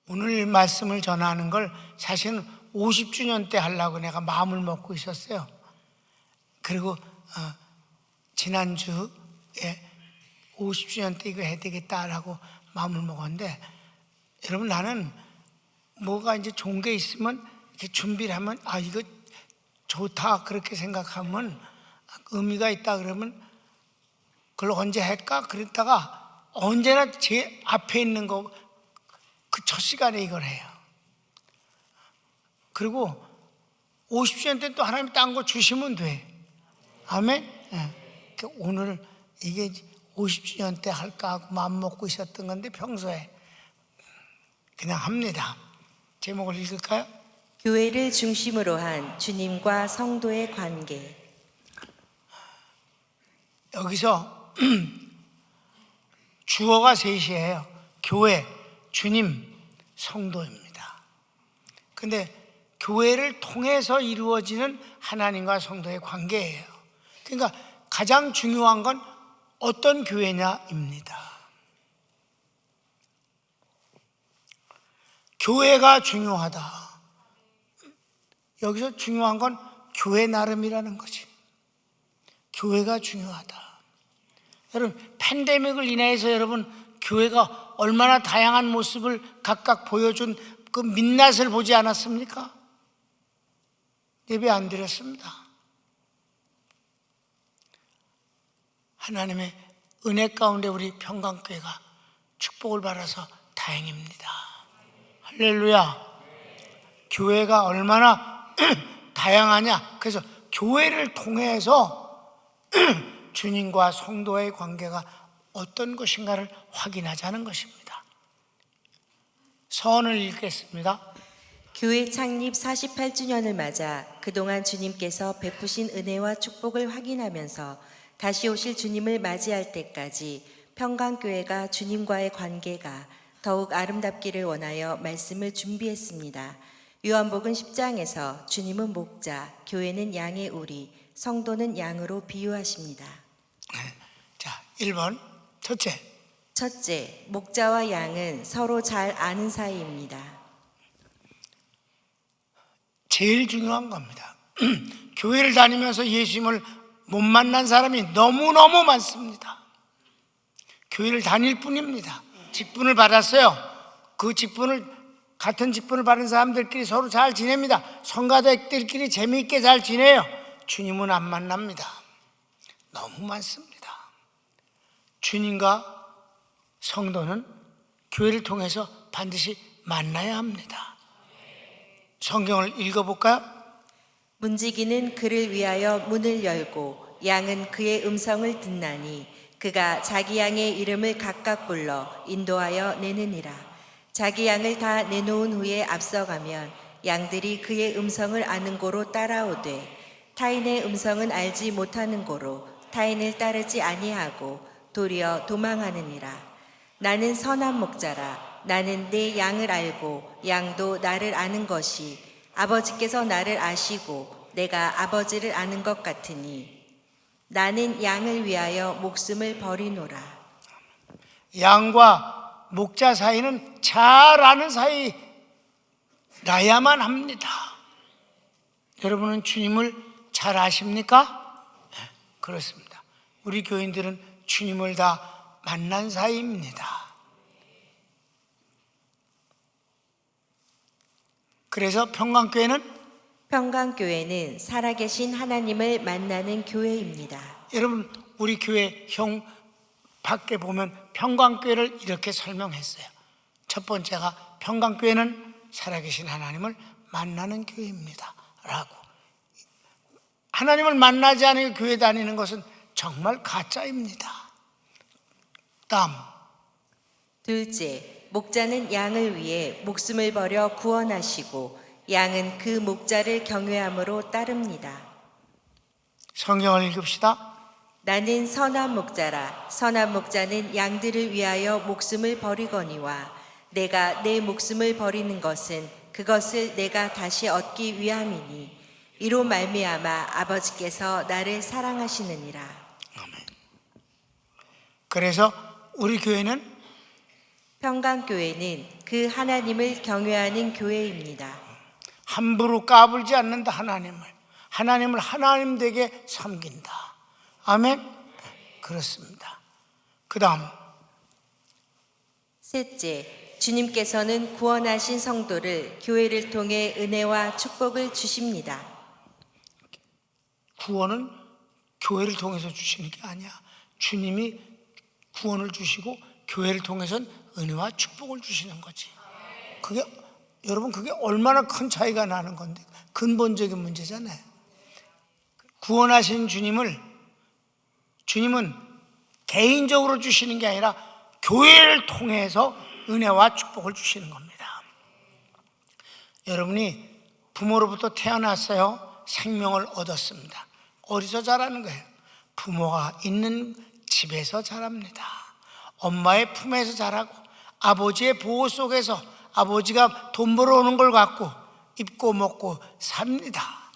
오늘 말씀을 전하는 걸 사실은 50주년 때 하려고 내가 마음을 먹고 있었어요. 그리고 지난주에 50주년 때 이거 해야 되겠다라고 마음을 먹었는데, 여러분, 나는 뭐가 이제 좋은 게 있으면 이렇게 준비를 하면 이거 좋다 그렇게 생각하면 의미가 있다 그러면 그걸 언제 할까 그랬다가 언제나 제 앞에 있는 거 그 첫 시간에 이걸 해요. 그리고 50주년 때 또 하나님 딴 거 주시면 돼. 아멘. 오늘 이게 50주년 때 할까 하고 마음 먹고 있었던 건데 평소에 그냥 합니다. 제목을 읽을까요? 교회를 중심으로 한 주님과 성도의 관계. 여기서 주어가 셋이에요. 교회, 주님, 성도입니다. 근데 교회를 통해서 이루어지는 하나님과 성도의 관계예요. 그러니까 가장 중요한 건 어떤 교회냐입니다. 교회가 중요하다. 여기서 중요한 건 교회 나름이라는 거지. 교회가 중요하다. 여러분, 팬데믹을 인해서 여러분 교회가 얼마나 다양한 모습을 각각 보여준 그 민낯을 보지 않았습니까? 예배 안 드렸습니다. 하나님의 은혜 가운데 우리 평강교회가 축복을 받아서 다행입니다. 할렐루야. 교회가 얼마나 다양하냐. 그래서 교회를 통해서 주님과 성도의 관계가 어떤 것인가를 확인하자는 것입니다. 서언을 읽겠습니다. 교회 창립 48주년을 맞아 그동안 주님께서 베푸신 은혜와 축복을 확인하면서 다시 오실 주님을 맞이할 때까지 평강교회가 주님과의 관계가 더욱 아름답기를 원하여 말씀을 준비했습니다. 요한복음 10장에서 주님은 목자, 교회는 양의 우리, 성도는 양으로 비유하십니다. 자, 1번 첫째, 목자와 양은 서로 잘 아는 사이입니다. 제일 중요한 겁니다. 교회를 다니면서 예수님을 못 만난 사람이 너무너무 많습니다. 교회를 다닐 뿐입니다. 직분을 받았어요. 그 같은 직분을 받은 사람들끼리 서로 잘 지냅니다. 성가대들끼리 재미있게 잘 지내요. 주님은 안 만납니다. 너무 많습니다. 주님과 성도는 교회를 통해서 반드시 만나야 합니다. 성경을 읽어볼까요? 문지기는 그를 위하여 문을 열고 양은 그의 음성을 듣나니 그가 자기 양의 이름을 각각 불러 인도하여 내느니라. 자기 양을 다 내놓은 후에 앞서가면 양들이 그의 음성을 아는 고로 따라오되 타인의 음성은 알지 못하는 고로 타인을 따르지 아니하고 도리어 도망하느니라. 나는 선한 목자라. 나는 내 양을 알고 양도 나를 아는 것이 아버지께서 나를 아시고 내가 아버지를 아는 것 같으니 나는 양을 위하여 목숨을 버리노라. 양과 목자 사이는 잘 아는 사이라야만 합니다. 여러분은 주님을 잘 아십니까? 네, 그렇습니다. 우리 교인들은 주님을 다 만난 사이입니다. 그래서 평강교회는 살아계신 하나님을 만나는 교회입니다. 여러분, 우리 교회 형 밖에 보면 평강교회를 이렇게 설명했어요. 첫 번째가 평강교회는 살아계신 하나님을 만나는 교회입니다 라고. 하나님을 만나지 않으면 교회 다니는 것은 정말 가짜입니다. 다음, 둘째, 목자는 양을 위해 목숨을 버려 구원하시고 양은 그 목자를 경외함으로 따릅니다. 성경을 읽읍시다. 나는 선한 목자라. 선한 목자는 양들을 위하여 목숨을 버리거니와 내가 내 목숨을 버리는 것은 그것을 내가 다시 얻기 위함이니 이로 말미암아 아버지께서 나를 사랑하시느니라. 아멘. 그래서 우리 교회는 평강교회는 그 하나님을 경외하는 교회입니다. 함부로 까불지 않는다. 하나님을 하나님 되게 섬긴다. 아멘. 그렇습니다. 그 다음 셋째, 주님께서는 구원하신 성도를 교회를 통해 은혜와 축복을 주십니다. 구원은 교회를 통해서 주시는 게 아니야. 주님이 구원을 주시고 교회를 통해서는 은혜와 축복을 주시는 거지. 여러분 그게 얼마나 큰 차이가 나는 건데, 근본적인 문제잖아요. 구원하신 주님은 개인적으로 주시는 게 아니라 교회를 통해서 은혜와 축복을 주시는 겁니다. 여러분이 부모로부터 태어났어요. 생명을 얻었습니다. 어디서 자라는 거예요? 부모가 있는 집에서 자랍니다. 엄마의 품에서 자라고 아버지의 보호 속에서 아버지가 돈 벌어오는 걸 갖고 입고 먹고 삽니다.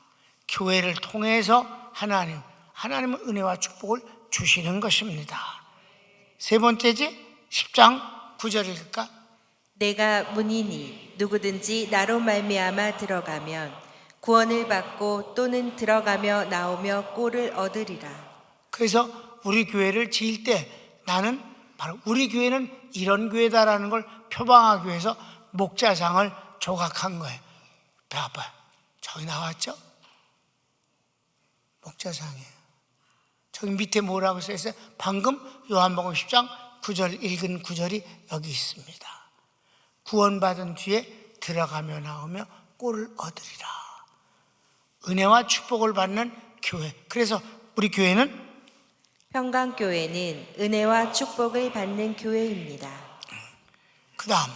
교회를 통해서 하나님은 은혜와 축복을 주시는 것입니다. 세 번째지 10장 9절 읽을까? 내가 문이니 누구든지 나로 말미암아 들어가면 구원을 받고 또는 들어가며 나오며 꼴을 얻으리라. 그래서 우리 교회를 지을 때 나는 바로 우리 교회는 이런 교회다라는 걸 표방하기 위해서 목자상을 조각한 거예요. 배 아파요. 저기 나왔죠? 목자상이에요. 저기 밑에 뭐라고 써있어요? 방금 요한복음 10장 9절 읽은 9절이 여기 있습니다. 구원받은 뒤에 들어가며 나오며 꼴을 얻으리라. 은혜와 축복을 받는 교회. 그래서 우리 교회는 평강교회는 은혜와 축복을 받는 교회입니다. 그 다음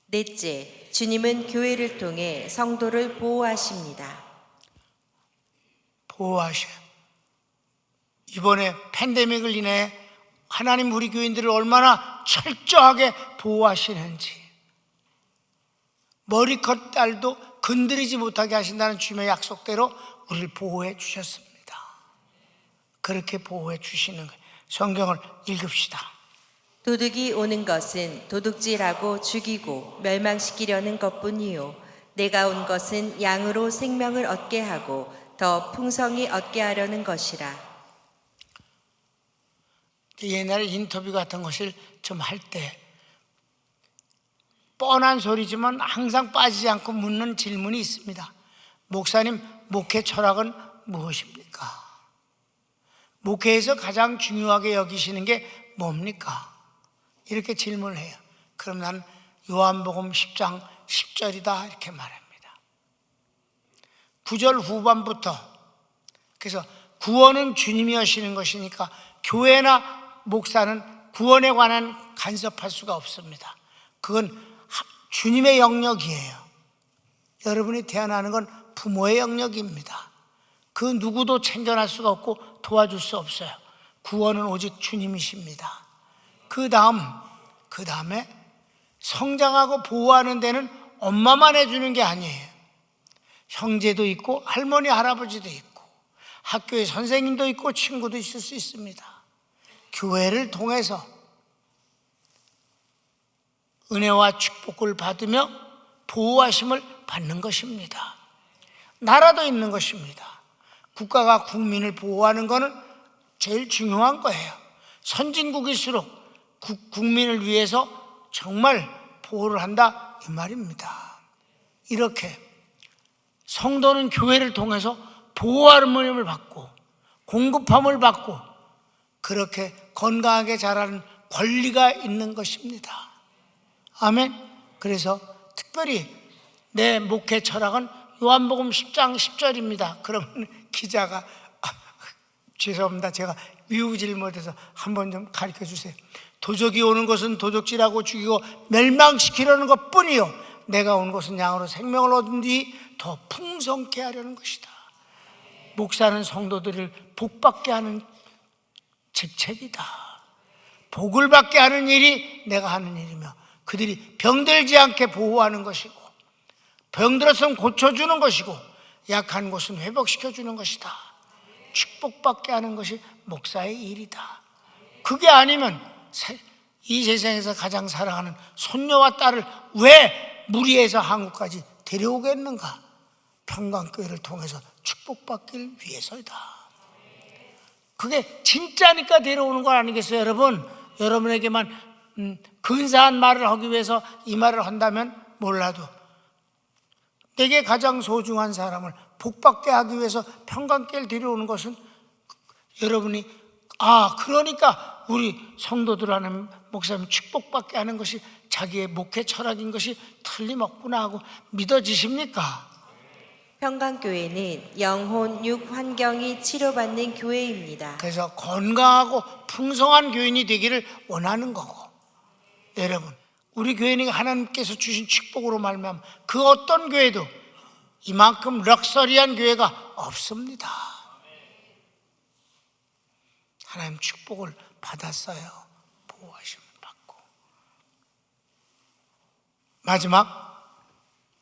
넷째, 주님은 교회를 통해 성도를 보호하십니다. 보호하셔요. 이번에 팬데믹을 인해 하나님 우리 교인들을 얼마나 철저하게 보호하시는지, 머리컷 딸도 건드리지 못하게 하신다는 주님의 약속대로 우리를 보호해 주셨습니다. 그렇게 보호해 주시는 거예요. 성경을 읽읍시다. 도둑이 오는 것은 도둑질하고 죽이고 멸망시키려는 것뿐이요 내가 온 것은 양으로 생명을 얻게 하고 더 풍성히 얻게 하려는 것이라. 옛날에 인터뷰 같은 것을 좀 할 때 뻔한 소리지만 항상 빠지지 않고 묻는 질문이 있습니다. 목사님, 목회 철학은 무엇입니까? 목회에서 가장 중요하게 여기시는 게 뭡니까? 이렇게 질문을 해요. 그럼 난 요한복음 10장 10절이다 이렇게 말합니다. 9절 후반부터, 그래서 구원은 주님이 하시는 것이니까 교회나 목사는 구원에 관한 간섭할 수가 없습니다. 그건 주님의 영역이에요. 여러분이 태어나는 건 부모의 영역입니다. 그 누구도 챙겨낼 수가 없고 도와줄 수 없어요. 구원은 오직 주님이십니다. 그 다음에 성장하고 보호하는 데는 엄마만 해주는 게 아니에요. 형제도 있고 할머니 할아버지도 있고 학교에 선생님도 있고 친구도 있을 수 있습니다. 교회를 통해서 은혜와 축복을 받으며 보호하심을 받는 것입니다. 나라도 있는 것입니다. 국가가 국민을 보호하는 것은 제일 중요한 거예요. 선진국일수록 국민을 위해서 정말 보호를 한다 이 말입니다. 이렇게 성도는 교회를 통해서 보호함을 받고 공급함을 받고 그렇게 건강하게 자라는 권리가 있는 것입니다. 아멘. 그래서 특별히 내 목회 철학은 요한복음 10장 10절입니다. 그러면 기자가 죄송합니다. 제가 외우질 못해서 한번 좀 가르쳐 주세요. 도적이 오는 것은 도적질하고 죽이고 멸망시키려는 것뿐이요 내가 온 것은 양으로 생명을 얻은 뒤 더 풍성케 하려는 것이다. 목사는 성도들을 복받게 하는 직책이다. 복을 받게 하는 일이 내가 하는 일이며 그들이 병들지 않게 보호하는 것이고 병들었으면 고쳐주는 것이고 약한 곳은 회복시켜주는 것이다. 축복받게 하는 것이 목사의 일이다. 그게 아니면 이 세상에서 가장 사랑하는 손녀와 딸을 왜 무리해서 한국까지 데려오겠는가? 평강교회를 통해서 축복받길 위해서이다. 그게 진짜니까 데려오는 거 아니겠어요, 여러분? 여러분에게만 근사한 말을 하기 위해서 이 말을 한다면 몰라도 내게 가장 소중한 사람을 복받게 하기 위해서 평강교회를 데려오는 것은 여러분이 그러니까 우리 성도들하는 목사님 축복받게 하는 것이 자기의 목회 철학인 것이 틀림없구나 하고 믿어지십니까? 평강교회는 영혼, 육, 환경이 치료받는 교회입니다. 그래서 건강하고 풍성한 교인이 되기를 원하는 거고, 여러분 우리 교인이 하나님께서 주신 축복으로 말미암아 그 어떤 교회도 이만큼 럭셔리한 교회가 없습니다. 하나님 축복을 받았어요. 보호하심을 받고. 마지막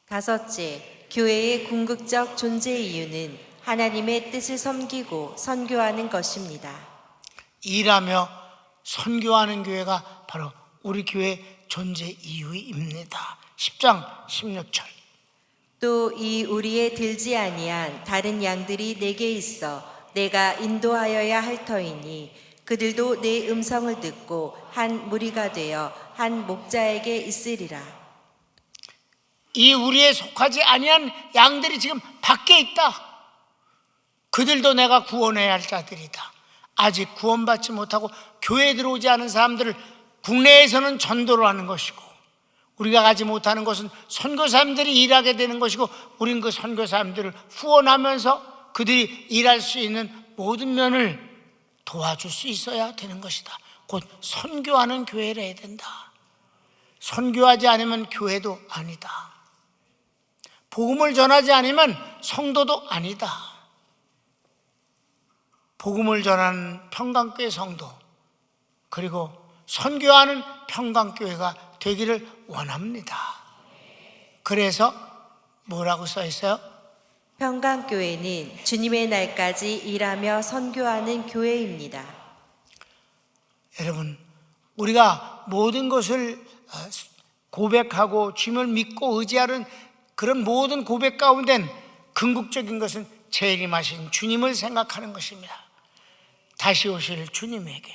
다섯째, 교회의 궁극적 존재 이유는 하나님의 뜻을 섬기고 선교하는 것입니다. 일하며 선교하는 교회가 바로 우리 교회 존재 이유입니다. 10장 16절. 또 이 우리에 들지 아니한 다른 양들이 내게 있어 내가 인도하여야 할 터이니 그들도 내 음성을 듣고 한 무리가 되어 한 목자에게 있으리라. 이 우리에 속하지 아니한 양들이 지금 밖에 있다. 그들도 내가 구원해야 할 자들이다. 아직 구원받지 못하고 교회에 들어오지 않은 사람들을 국내에서는 전도를 하는 것이고, 우리가 가지 못하는 것은 선교사님들이 일하게 되는 것이고, 우린 그 선교사님들을 후원하면서 그들이 일할 수 있는 모든 면을 도와줄 수 있어야 되는 것이다. 곧 선교하는 교회를 해야 된다. 선교하지 않으면 교회도 아니다. 복음을 전하지 않으면 성도도 아니다. 복음을 전하는 평강교회 성도, 그리고 선교하는 평강교회가 되기를 원합니다. 그래서 뭐라고 써 있어요? 평강교회는 주님의 날까지 일하며 선교하는 교회입니다. 여러분, 우리가 모든 것을 고백하고 주님을 믿고 의지하는 그런 모든 고백 가운데는 궁극적인 것은 재림하신 주님을 생각하는 것입니다. 다시 오실 주님에게,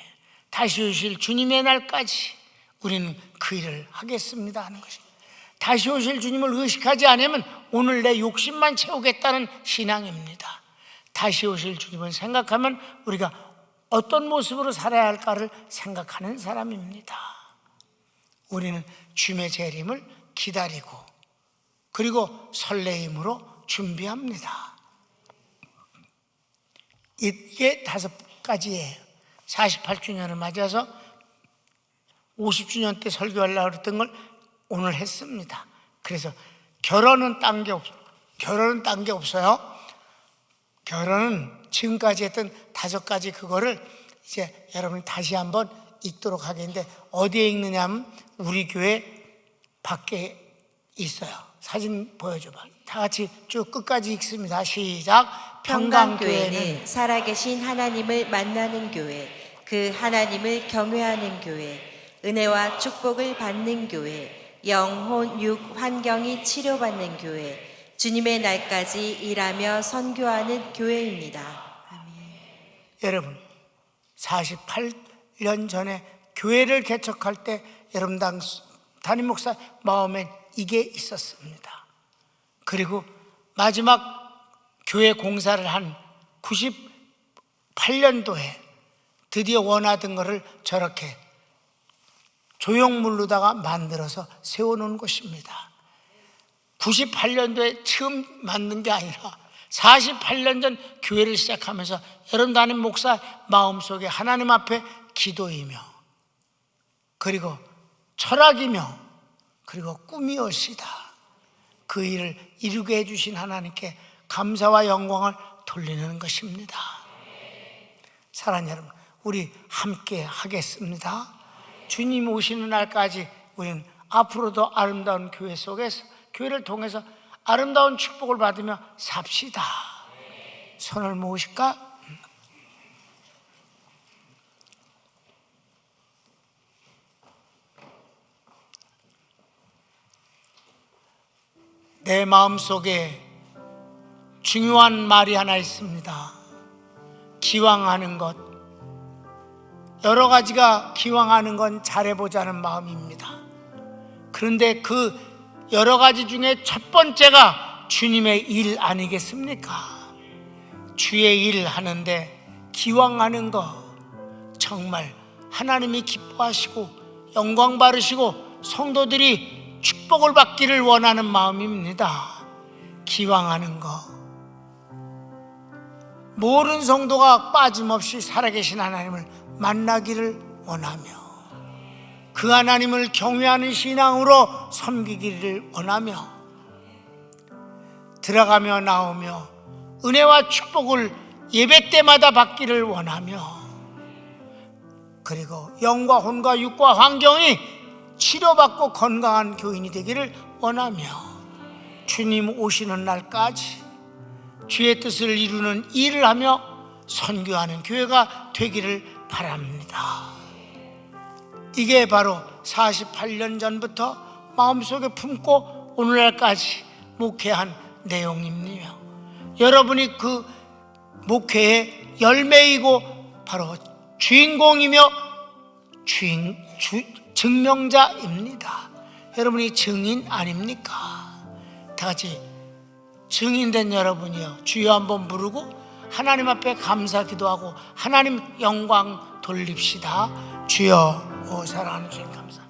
다시 오실 주님의 날까지 우리는 그 일을 하겠습니다 하는 것입니다. 다시 오실 주님을 의식하지 않으면 오늘 내 욕심만 채우겠다는 신앙입니다. 다시 오실 주님을 생각하면 우리가 어떤 모습으로 살아야 할까를 생각하는 사람입니다. 우리는 주님의 재림을 기다리고 그리고 설레임으로 준비합니다. 이게 5가지예요. 48주년을 맞아서 50주년 때 설교하려고 했던 걸 오늘 했습니다. 그래서 결혼은 딴 게 없어요. 결혼은 지금까지 했던 5가지 그거를 이제 여러분이 다시 한번 읽도록 하겠는데, 어디에 읽느냐 하면 우리 교회 밖에 있어요. 사진 보여줘봐. 다 같이 쭉 끝까지 읽습니다. 시작. 평강교회는 살아계신 하나님을 만나는 교회, 그 하나님을 경외하는 교회, 은혜와 축복을 받는 교회, 영혼, 육, 환경이 치료받는 교회, 주님의 날까지 일하며 선교하는 교회입니다. 아멘. 여러분, 48년 전에 교회를 개척할 때 여러분 담임 목사 마음엔 이게 있었습니다. 그리고 마지막 교회 공사를 한 98년도에 드디어 원하던 것을 저렇게 조형물로다가 만들어서 세워놓은 것입니다. 98년도에 처음 만든 게 아니라 48년 전 교회를 시작하면서 여러분 담임 목사 마음속에 하나님 앞에 기도이며 그리고 철학이며 그리고 꿈이었시다. 그 일을 이루게 해주신 하나님께 감사와 영광을 돌리는 것입니다. 사랑하는 여러분, 우리 함께 하겠습니다. 주님 오시는 날까지 우리는 앞으로도 아름다운 교회 속에서, 교회를 통해서 아름다운 축복을 받으며 삽시다. 손을 모으실까? 내 마음속에 중요한 말이 하나 있습니다. 기왕하는 것. 여러 가지가 기왕하는 건 잘해보자는 마음입니다. 그런데 그 여러 가지 중에 첫 번째가 주님의 일 아니겠습니까? 주의 일 하는데 기왕하는 거 정말 하나님이 기뻐하시고 영광 받으시고 성도들이 축복을 받기를 원하는 마음입니다. 기왕하는 거. 모든 성도가 빠짐없이 살아계신 하나님을 만나기를 원하며 그 하나님을 경외하는 신앙으로 섬기기를 원하며 들어가며 나오며 은혜와 축복을 예배 때마다 받기를 원하며 그리고 영과 혼과 육과 환경이 치료받고 건강한 교인이 되기를 원하며 주님 오시는 날까지 주의 뜻을 이루는 일을 하며 선교하는 교회가 되기를 바랍니다. 이게 바로 48년 전부터 마음속에 품고 오늘날까지 목회한 내용입니다. 여러분이 그 목회의 열매이고 바로 주인공이며 증명자입니다. 여러분이 증인 아닙니까? 다 같이 증인된 여러분이요, 주여 한번 부르고 하나님 앞에 감사 기도하고 하나님 영광 돌립시다. 주여, 사랑하는 주님 감사합니다.